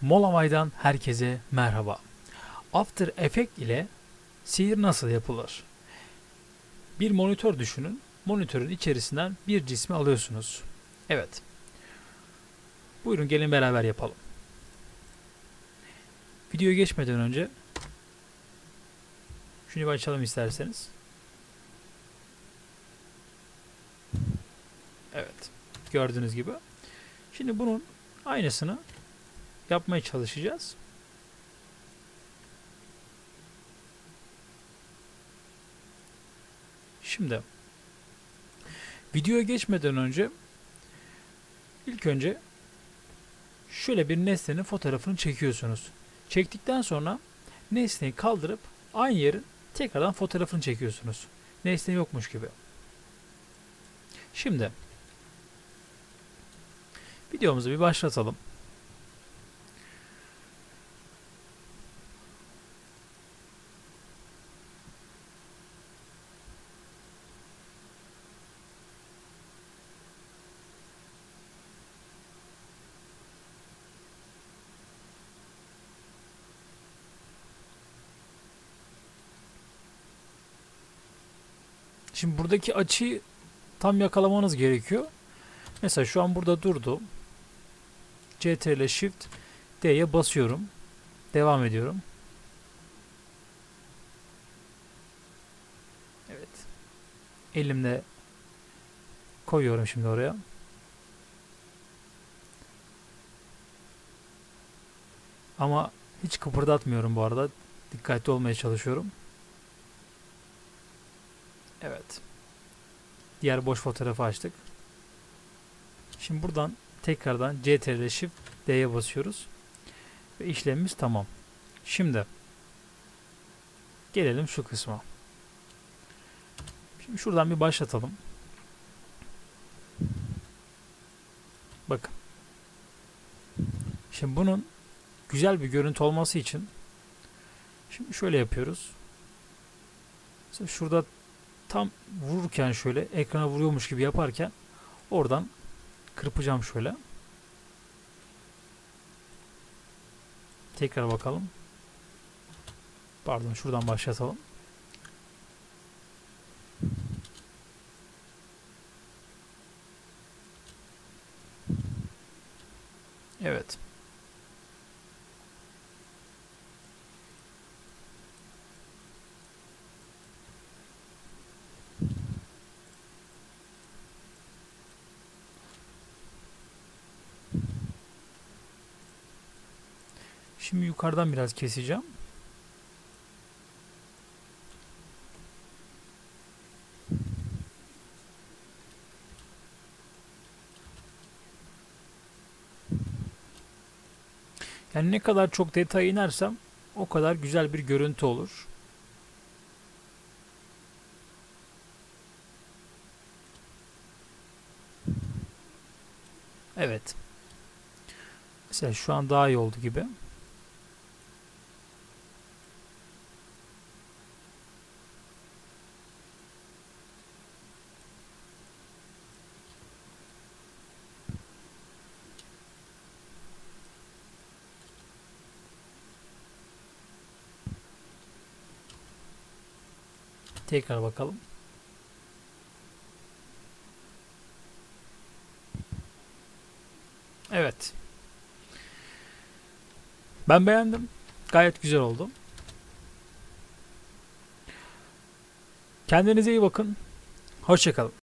Molavay'dan herkese merhaba. After Effects ile sihir nasıl yapılır? Bir monitör düşünün. Monitörün içerisinden bir cismi alıyorsunuz. Evet. Buyurun gelin beraber yapalım. Videoya geçmeden önce şunu bir açalım isterseniz. Evet. Gördüğünüz gibi. Şimdi bunun aynısını yapmaya çalışacağız. Şimdi videoya geçmeden önce ilk önce şöyle bir nesnenin fotoğrafını çekiyorsunuz. Çektikten sonra nesneyi kaldırıp aynı yerin tekrardan fotoğrafını çekiyorsunuz. Nesne yokmuş gibi. Şimdi videomuzu bir başlatalım. Şimdi buradaki açıyı tam yakalamanız gerekiyor. Mesela şu an burada durdu. CTRL Shift D'ye basıyorum. Devam ediyorum. Evet. Elimle koyuyorum şimdi oraya. Ama hiç kıpırdatmıyorum bu arada. Dikkatli olmaya çalışıyorum. Evet. Diğer boş fotoğrafı açtık. Şimdi buradan tekrardan CTRL Shift D'ye basıyoruz. Ve işlemimiz tamam. Şimdi gelelim şu kısma. Şimdi şuradan bir başlatalım. Bakın. Şimdi bunun güzel bir görüntü olması için şimdi şöyle yapıyoruz. Mesela şurada tam vururken şöyle ekrana vuruyormuş gibi yaparken oradan kırpacağım şöyle. Tekrar bakalım. Pardon, şuradan başlatalım. Evet. Şimdi yukarıdan biraz keseceğim. Yani ne kadar çok detaya inersem o kadar güzel bir görüntü olur. Evet. Mesela şu an daha iyi oldu gibi. Tekrar bakalım. Evet. Ben beğendim. Gayet güzel oldu. Kendinize iyi bakın. Hoşça kalın.